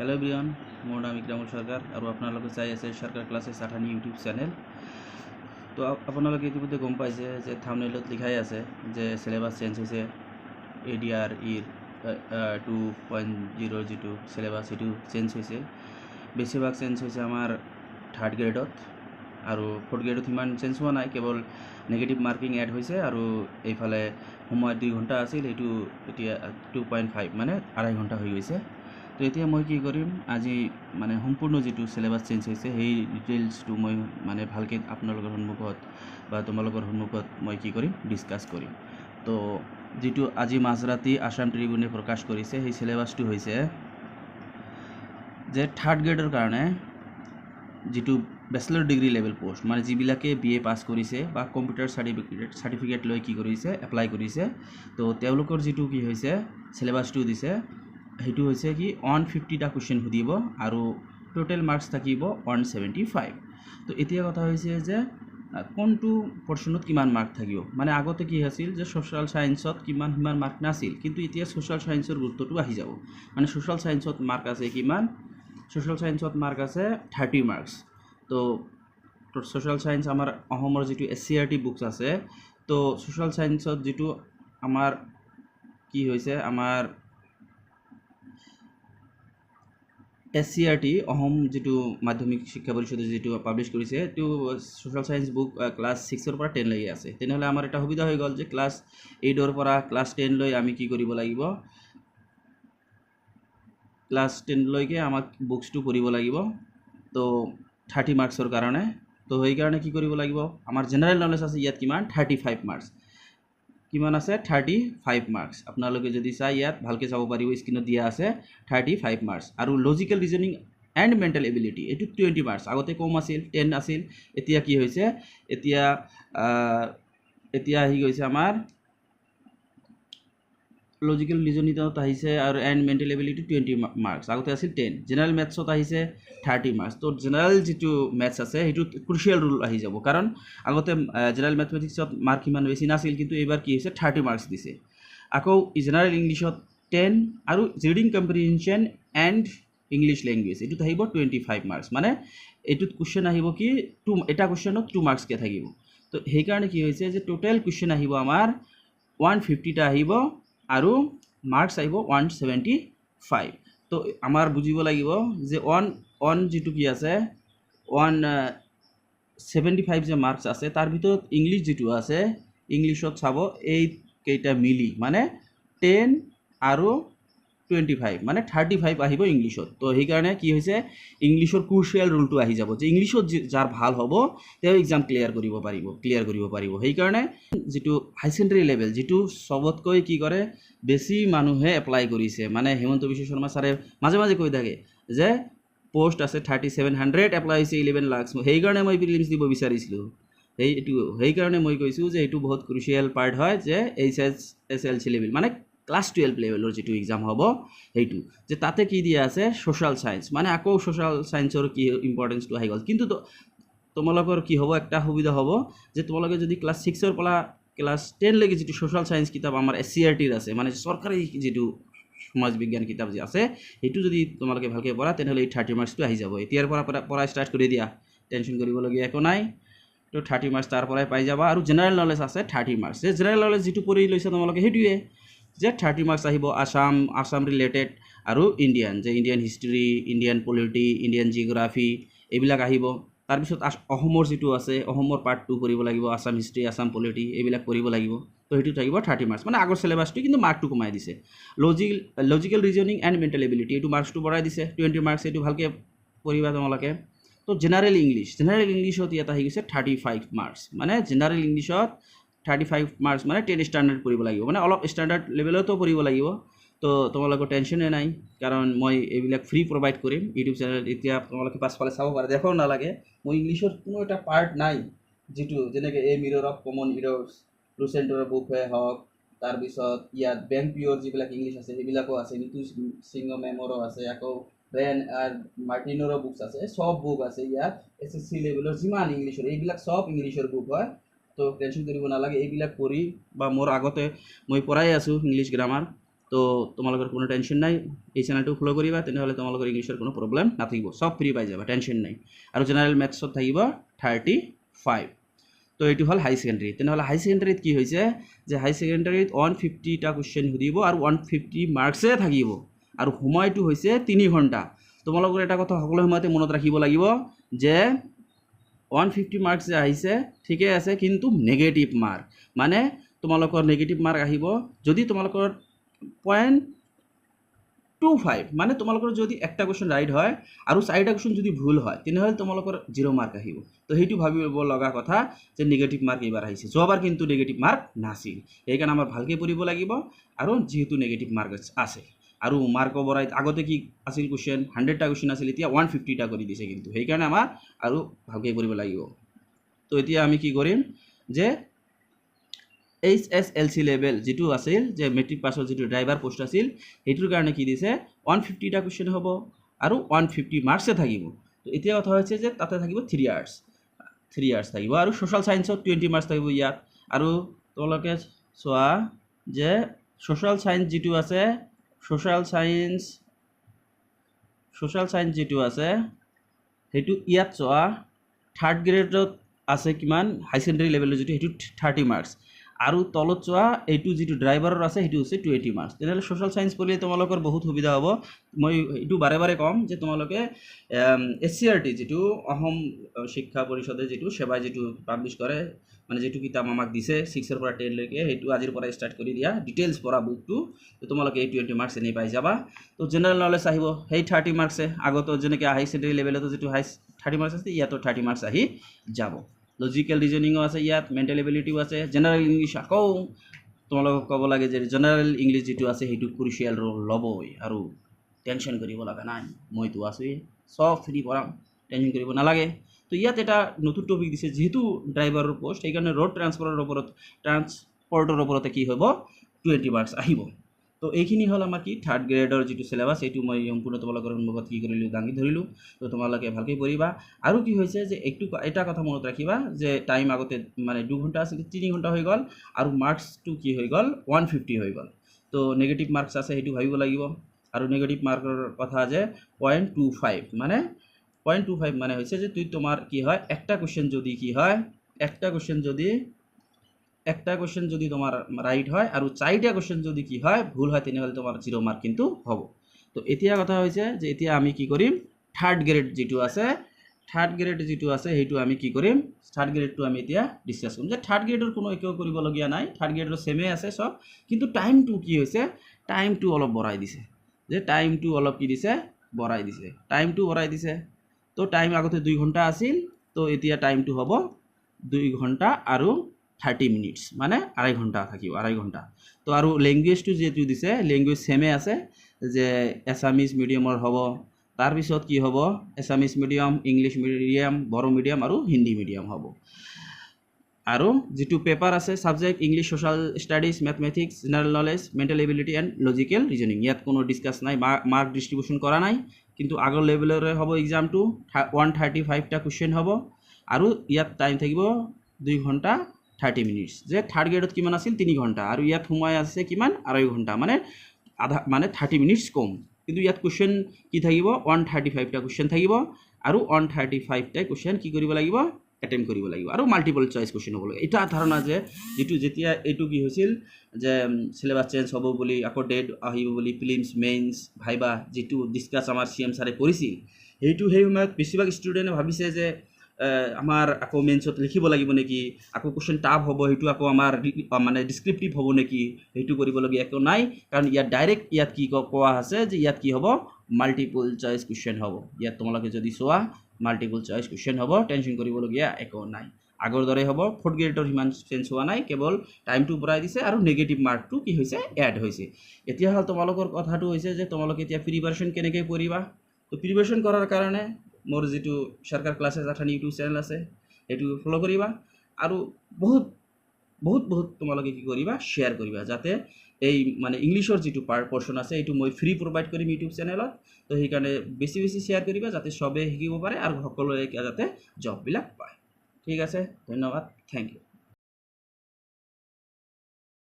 Hello everyone, मोर नाम इकरामुल सरकार और आपलोग चाई आछे सरकार क्लासेस 8 यूट्यूब चैनल। तो आपलोग इतिमध्ये गम पाइছে যে থাম্বনেলত লিখাই আছে যে সিলেবাস চেঞ্জ হয়েছে এডিআর ইর 2.0 যেটো সিলেবাস এটো চেঞ্জ হয়েছে। বেশিরভাগ চেঞ্জ হয়েছে আমার থার্ড গ্রেডত আৰু ফোৰ্থ গ্ৰেডত ইমান চেঞ্জ হোৱা নাই, কেৱল নেগেটিভ মাৰ্কিং এড হয়েছে আৰু এইফালে সময় 2 ঘণ্টা আছিল, এইটো এতিয়া 2.5 মানে 2.5 ঘণ্টা হৈ গৈছে। তো এতিয়া মই কি কৰিম, আজি মানে সম্পূৰ্ণ যেটো সিলেবাস চেঞ্জ হৈছে সেই ডিটেইলছটো মই মানে ভালকৈ আপোনালোকৰ সন্মুখত বা তোমালোকৰ সন্মুখত মই কি কৰিম, ডিসকাস কৰিম। তো যেটো আজি মাজৰাতি আসাম ট্ৰিবিউনে প্ৰকাশ কৰিছে সেই সিলেবাসটো হৈছে যে থাৰ্ড গ্ৰেডৰ কাৰণে যেটো ব্যাচেলৰ ডিগ্ৰী লেভেল পোষ্ট মানে যিবিলাকে BA পাছ কৰিছে বা কম্পিউটাৰ সাৰ্টিফিকেট লৈ কি কৰিছে, এপ্লাই কৰিছে, তো তেওঁলোকৰ যেটো কি হৈছে সিলেবাসটো দিছে সেইটো হৈছে কি 150টা কুৱেশ্যন সুধিব আৰু টোটাল মাৰ্কস থাকিব 175। তো এতিয়া কথা হৈছে যে কোনটো পৰ্চনত কিমান মাৰ্ক থাকিব, মানে আগতে কি আছিল যে সোশ্যাল সায়েন্সত কিমান মাৰ্ক নাছিল, কিন্তু এতিয়া সোশ্যাল সায়েন্সৰ গুৰুত্বটো আহি যাব। মানে সোশ্যাল সায়েন্সত মাৰ্ক আছে কিমান, সোশ্যাল সায়েন্সত মাৰ্ক আছে 30 মাৰ্কস। তো সোশ্যাল সায়েন্স আমাৰ অসমৰ যেটো SCRT বুকস আছে, তো সোশ্যাল সায়েন্সত যেটো আমাৰ কি হৈছে, আমাৰ SCRT অসম যেটো মাধ্যমিক শিক্ষা পৰিষদে যেটো পাব্লিছ কৰিছে, তো সোশ্যাল সায়েন্স বুক ক্লাছ 6 পৰা 10 লৈকে আছে। তেনেহ'লে আমাৰ এটা সুবিধা হৈ গ'ল যে ক্লাছ 8 পৰা ক্লাছ 10 লৈ আমি কি কৰিব লাগিব, ক্লাছ 10 লৈকে আমাক বুকসটো পঢ়িব লাগিব। তো 30 মাৰ্কসৰ কাৰণে, তো সেইকাৰণে কি কৰিব লাগিব, আমাৰ জেনাৰেল নলেজ আছে ইয়াত কিমান 35 মাৰ্কস। কিমান আছে 35 মাৰ্কস। আপোনালোকে যদি চাই ইয়াত ভালকৈ চাব পাৰিব, স্ক্ৰীনত দিয়া আছে 35 মাৰ্কস। আৰু logical reasoning and mental ability এইটো 20 মাৰ্কস। আগতে কম আছিল 10 আছিল, এতিয়া কি হৈছে, এতিয়া আহি গৈছে আমাৰ লজিক্যাল ৰিজনিংত আহিছে আৰু এণ্ড মেণ্টেল এবিলিটি 20 মাৰ্কস, আগতে আছিল 10। জেনাৰেল মেথছত আহিছে 30 মাৰ্কস। তো জেনাৰেল যেটো মেথছ আছে সেইটো ক্ৰুচিয়েল ৰুল আহি যাব, কাৰণ আগতে জেনাৰেল মেথমেটিক্সত মাৰ্ক ইমান বেছি নাছিল, কিন্তু এইবাৰ কি হৈছে 30 মাৰ্কস দিছে। আকৌ জেনাৰেল ইংলিছত 10 আৰু reading comprehension and English language এইটোত আহিব 25 মাৰ্কস। মানে এইটোত কুৱেশ্যন আহিব কি এটা কুৱেশ্যনত 2 মাৰ্কসকৈ থাকিব। তো সেইকাৰণে কি হৈছে যে টোটেল কুৱেশ্যন আহিব আমাৰ 150টা আহিব আৰু মাৰ্কস আহিব 175। তো আমাৰ বুজিব লাগিব যে অন যেটো কি আছে 175 যে মাৰ্কস আছে, তাৰ ভিতৰত ইংলিছ যেটো আছে, ইংলিছত চাব এই কেইটা মিলি মানে 10 আৰু 25 মানে 35 আহিব ইংলিছত। তো সেইকাৰণে কি হৈছে ইংলিছৰ ক্ৰুচিয়েল ৰুলটো আহি যাব যে ইংলিছত যাৰ ভাল হ'ব তেওঁ এক্সাম ক্লিয়াৰ কৰিব পাৰিব। সেইকাৰণে যেটো হাই সেকেন্ডাৰী লেভেল যেটো সবতকৈ কি কৰে বেছি মানুহে এপ্লাই কৰিছে, মানে হেমন্ত বিশ্ব শৰ্মা ছাৰে মাজে মাজে কৈ থাকে যে পোষ্ট আছে 3700 এপ্লাই হৈছে 11 লাখ। সেইকাৰণে মই প্ৰিলিমছ দিব বিচাৰিছিলোঁ। সেইকাৰণে মই কৈছোঁ যে এইটো বহুত ক্ৰুচিয়েল পাৰ্ট হয় যে HSSLC লেভেল মানে ক্লাছ 12 লেভেলৰ যেটো এক্সাম হ'ব সেইটো, যে তাতে কি দিয়া আছে সোশ্যাল সায়েন্স, মানে আকৌ সোশ্যাল সায়েন্সৰ কি ইম্পৰ্টেন্সটো আহি গ'ল। কিন্তু তোমালোকৰ কি হ'ব, একটা সুবিধা হ'ব যে তোমালোকে যদি ক্লাছ 6 পৰা ক্লাছ 10 লৈকে যেটো সোশ্যাল সায়েন্স কিতাপ আমাৰ SCRTৰ আছে, মানে চৰকাৰী যেটো সমাজ বিজ্ঞান কিতাপ যে আছে, সেইটো যদি তোমালোকে ভালকৈ পঢ়া তেনেহ'লে এই 30 মাৰ্কসটো আহি যাব। এতিয়াৰ পৰা পঢ়া ষ্টাৰ্ট কৰি দিয়া, টেনশ্যন কৰিবলগীয়া একো নাই। তো 30 মাৰ্কস তাৰ পৰাই পাই যাবা। আৰু জেনাৰেল নলেজ আছে 30 মাৰ্কস। যে জেনাৰেল নলেজ যেটো পঢ়ি লৈছে তোমালোকে সেইটোৱে যে 30 মাৰ্কস আহিব আসাম ৰিলেটেড আৰু ইণ্ডিয়ান, যে Indian history, Indian polity, Indian geography এইবিলাক আহিব। তাৰপিছত অসমৰ যেটো আছে অসমৰ পাৰ্ট 2 পঢ়িব লাগিব, আসাম হিষ্ট্ৰী, আসাম পলিটি এইবিলাক পঢ়িব লাগিব। তো সেইটো থাকিব 30 মাৰ্কস, মানে আগৰ সিলেবাসটো কিন্তু মাৰ্কটো কমাই দিছে। Logical reasoning and mental ability এইটো মাৰ্কসটো বঢ়াই দিছে 20 মাৰ্কস, এইটো ভালকৈ পঢ়িবা তোমালোকে। তো জেনাৰেল ইংলিছত ইয়াত আহি গৈছে 35 মাৰ্কস, মানে জেনাৰেল ইংলিছত 35 মাৰ্কস মানে 10 ষ্টেণ্ডাৰ্ড পঢ়িব লাগিব, মানে অলপ ষ্টেণ্ডাৰ্ড লেভেলতো পঢ়িব লাগিব। তো তোমালোকৰ টেনশ্যনে নাই, কাৰণ মই এইবিলাক ফ্ৰী প্ৰভাইড কৰিম ইউটিউব চেনেলত। এতিয়া তোমালোকে পাছফালে চাব পাৰে, দেখাও নালাগে। মই ইংলিছৰ কোনো এটা পাৰ্ট নাই যেটো যেনেকৈ এ মিৰৰ অফ কমন ইৰৰ্ছ, লুচেণ্টৰ বুকে হওক, তাৰপিছত ইয়াত বেংক পিয়ৰ যিবিলাক ইংলিছ আছে সেইবিলাকো আছে, নিতু সিংহ মেমৰো আছে, আকৌ ব্ৰেন মাৰ্টিনৰো বুকছ আছে, সব বুক আছে ইয়াত। SSC লেভেলৰ যিমান ইংলিছৰ এইবিলাক সব ইংলিছৰ বুক হয়। তো টেনশ্যন কৰিব নালাগে, এইবিলাক পঢ়ি বা মোৰ আগতে মই পঢ়াই আছোঁ ইংলিছ গ্ৰামাৰ, তো তোমালোকৰ কোনো টেনশ্যন নাই, এই চেনেলটো ফ'ল' কৰিবা, তেনেহ'লে তোমালোকৰ ইংলিছৰ কোনো প্ৰব্লেম নাথাকিব, চব ফ্ৰী পাই যাবা, টেনশ্যন নাই। আৰু জেনেৰেল মেথছত থাকিব 35। তো এইটো হ'ল হাই ছেকেণ্ডেৰী। তেনেহ'লে হাই ছেকেণ্ডেৰীত কি হৈছে যে হাই ছেকেণ্ডেৰীত 150টা কুৱেশ্যন সুধিব আৰু 150 মাৰ্কছে থাকিব, আৰু সময়টো হৈছে 3 ঘণ্টা। তোমালোকৰ এটা কথা সকলো সময়তে মনত ৰাখিব লাগিব যে 150 মাৰ্কছ যে আহিছে ঠিকে আছে, কিন্তু নেগেটিভ মাৰ্ক, মানে তোমালোকৰ নেগেটিভ মাৰ্ক আহিব যদি তোমালোকৰ 0.25, মানে তোমালোকৰ যদি একটা কুৱেশ্যন ৰাইট হয় আৰু 4টা কুৱেশ্যন যদি ভুল হয়, তেনেহ'লে তোমালোকৰ 0 মাৰ্ক আহিব। তো সেইটো ভাবিব লগা কথা যে নেগেটিভ মাৰ্ক এইবাৰ আহিছে, যোৱাবাৰ কিন্তু নেগেটিভ মাৰ্ক নাছিল, সেইকাৰণে আমাৰ ভালকৈ পঢ়িব লাগিব। আৰু যিহেতু নেগেটিভ মাৰ্ক আছে আৰু মাৰ্কৰ বৰাই আগতে কি আছিল কুৱেশ্যন 100টা কুৱেশ্যন আছিল, এতিয়া 150টা কৰি দিছে, কিন্তু সেইকাৰণে আমাৰ আৰু ভালকৈ পঢ়িব লাগিব। তো এতিয়া আমি কি কৰিম যে HSLC লেভেল যিটো আছিল, যে মেট্ৰিক পাছৰ যিটো ড্ৰাইভাৰ পোষ্ট আছিল, সেইটোৰ কাৰণে কি দিছে 150টা কুৱেশ্যন হ'ব আৰু 150 মাৰ্কছে থাকিব। তো এতিয়া কথা হৈছে যে তাতে থাকিব 3 ইয়াৰ্ছ থাকিব, আৰু ছ'চিয়েল ছায়েন্সত 20 মাৰ্কছ থাকিব ইয়াত। আৰু তোমালোকে চোৱা যে ছ'চিয়েল ছায়েন্স যিটো আছে, ছ'চিয়েল ছায়েন্স যিটো আছে সেইটো ইয়াত চোৱা 3rd গ্ৰেডত আছে কিমান, হাই ছেকেণ্ডেৰী লেভেলৰ যিটো সেইটো 30 মাৰ্কছ, আৰু তলত চোৱা এইটো যিটো ড্ৰাইভাৰৰ আছে সেইটো হৈছে 20 মাৰ্কছ। তেনেহ'লে ছ'চিয়েল ছায়েন্স পঢ়িলে তোমালোকৰ বহুত সুবিধা হ'ব। মই এইটো বাৰে বাৰে ক'ম যে তোমালোকে SCRT যিটো অসম শিক্ষা পৰিষদে যিটো সেৱাই যিটো পাব্লিছ কৰে, মানে যিটো কিতাপ আমাক দিছে 6ৰ পৰা 10 লৈকে, সেইটো আজিৰ পৰা ষ্টাৰ্ট কৰি দিয়া, ডিটেইলছ পঢ়া বুকটো, তো তোমালোকে এই 20 মাৰ্কছ এনেই পাই যাবা। তো জেনেৰেল নলেজ আহিব সেই 30 মাৰ্কছে, আগতো যেনেকৈ হাই ছেকেণ্ডেৰী লেভেলতো যিটো 30 মাৰ্কছ আছে, ইয়াতো 30 মাৰ্কছ আহি যাব। লজিকেল ৰিজনিঙো আছে ইয়াত, মেণ্টেল এবিলিটিও আছে। জেনেৰেল ইংলিছ আকৌ তোমালোকক ক'ব লাগে যে জেনেৰেল ইংলিছ যিটো আছে সেইটো ক্ৰুচিয়েল ৰোল ল'বই, আৰু টেনশ্যন কৰিব লগা নাই, মইতো আছোঁৱেই, চব ফ্ৰী পঢ়াম, টেনশ্যন কৰিব নালাগে। তো ইয়াত এটা নতুন টপিক দিছে, যিহেতু ড্ৰাইভাৰৰ পষ্ট, সেইকাৰণে ৰ'ড ট্ৰান্সপৰ্টৰ ওপৰতে কি হ'ব 20 মাৰ্কছ আহিব। তো এইখিনি হ'ল আমাৰ কি 3rd গ্ৰেডৰ যিটো চিলেবাছ, এইটো মই সম্পূৰ্ণ তোমালোকৰ সন্মুখত কি কৰিলোঁ, দাঙি ধৰিলোঁ। তো তোমালোকে ভালকৈ পঢ়িবা। আৰু কি হৈছে যে এটা কথা মনত ৰাখিবা যে টাইম আগতে মানে 2 ঘণ্টা আছিল, 3 ঘণ্টা হৈ গ'ল, আৰু মাৰ্কছটো কি হৈ গ'ল 150 হৈ গ'ল। তো নেগেটিভ মাৰ্কছ আছে সেইটো ভাবিব লাগিব। আৰু নেগেটিভ মাৰ্কৰ কথা যে 0.25 মানে হৈছে যে তোমাৰ কি হয়, একটা কুৱেশ্যন যদি তোমাৰ ৰাইট হয় আৰু 4টা কুৱেশ্যন যদি কি হয় ভুল হয়, তেনেহ'লে তোমাৰ 0 মাৰ্ক কিন্তু হ'ব। তো এতিয়া কথা হৈছে যে এতিয়া আমি কি কৰিম, 3rd গ্ৰেড যিটো আছে সেইটো আমি কি কৰিম, 3rd গ্ৰেডটো আমি এতিয়া ডিছকাছ কৰিম। যে 3rd গ্ৰেডৰ কোনো একো কৰিবলগীয়া নাই, 3rd গ্ৰেডৰ ছেমে আছে চব, কিন্তু টাইমটো কি হৈছে, টাইমটো অলপ বঢ়াই দিছে। তো টাইম আগতে 2 ঘণ্টা আছিল, তো এতিয়া টাইমটো হ'ব 2 ঘণ্টা আৰু 30 মিনিটছ, মানে 2.5 ঘণ্টা থাকিব, 2.5 ঘণ্টা। তো আৰু লেংগুৱেজটো যিহেতু দিছে, লেংগুৱেজ ছেমে আছে, যে এছামিজ মিডিয়ামৰ হ'ব, তাৰপিছত কি হ'ব Assamese medium, English medium, Bodo medium আৰু হিন্দী মিডিয়াম হ'ব। আৰু যিটো পেপাৰ আছে subject English, social studies, mathematics, general knowledge, mental ability and logical reasoning, ইয়াত কোনো ডিছকাছ নাই, মাৰ্ক ডিষ্ট্ৰিবিউশ্যন কৰা নাই, কিন্তু আগৰ লেভেলৰে হ'ব এক্সামটো। 135টা কুৱেশ্যন হ'ব, আৰু ইয়াত টাইম থাকিব 2 ঘণ্টা 30 মিনিটছ। যে 3rd গ্ৰেডত কিমান আছিল 3 ঘণ্টা, আৰু ইয়াত সময় আছে কিমান 2.5 ঘণ্টা, মানে 30 মিনিটছ কম। কিন্তু ইয়াত কুৱেশ্যন কি থাকিব 135টা কুৱেশ্যন থাকিব, আৰু 135টা কুৱেশ্যন কি কৰিব লাগিব, এটেম্প কৰিব লাগিব, আৰু মাল্টিপল চইচ কুৱেশ্যন হ'ব লাগে। এটা ধাৰণা যে যেতিয়া এইটো কি হৈছিল যে চিলেবাছ চেঞ্জ হ'ব বুলি, আকৌ ডেট আহিব বুলি, প্ৰিলিমছ, মেইনছ, ভাইবা যিটো ডিছকাছ আমাৰ CM ছাৰে কৰিছিল, সেই সময়ত বেছিভাগ ষ্টুডেণ্টে ভাবিছে যে আমাৰ আকৌ মেইনছত লিখিব লাগিব নেকি, আকৌ কুৱেশ্যন টাফ হ'ব, সেইটো আকৌ আমাৰ মানে ডিছক্ৰিপটিভ হ'ব নেকি, সেইটো কৰিবলগীয়া একো নাই, কাৰণ ইয়াত কি কোৱা আছে যে ইয়াত কি হ'ব মাল্টিপল চইচ কুৱেশ্যন হ'ব। ইয়াত তোমালোকে যদি চোৱা মাল্টিপল চইচ কুৱেশ্যন হ'ব, টেনশ্যন কৰিবলগীয়া একো নাই, আগৰ দৰে হ'ব। 4th গ্ৰেডৰ সিমান চেঞ্জ হোৱা নাই, কেৱল টাইমটো বঢ়াই দিছে আৰু নেগেটিভ মাৰ্কটো কি হৈছে এড হৈছে। এতিয়া হ'ল তোমালোকৰ কথাটো হৈছে যে তোমালোকে এতিয়া প্ৰিপাৰেশ্যন কেনেকৈ কৰিবা। তো প্ৰিপাৰেশ্যন কৰাৰ কাৰণে মোৰ যিটো চৰকাৰ ক্লাছেছ আঠানি ইউটিউব চেনেল আছে সেইটো ফ'ল' কৰিবা, আৰু বহুত তোমালোকে কি কৰিবা শ্বেয়াৰ কৰিবা, যাতে এই মানে ইংলিছৰ যিটো পৰ্শ্যন আছে এইটো মই ফ্ৰী প্ৰভাইড কৰিম ইউটিউব চেনেলত। তো সেইকাৰণে বেছি শ্বেয়াৰ কৰিবা, যাতে চবেই শিকিব পাৰে আৰু সকলোৱে যাতে জববিলাক পায়। ঠিক আছে, ধন্যবাদ, থেংক ইউ।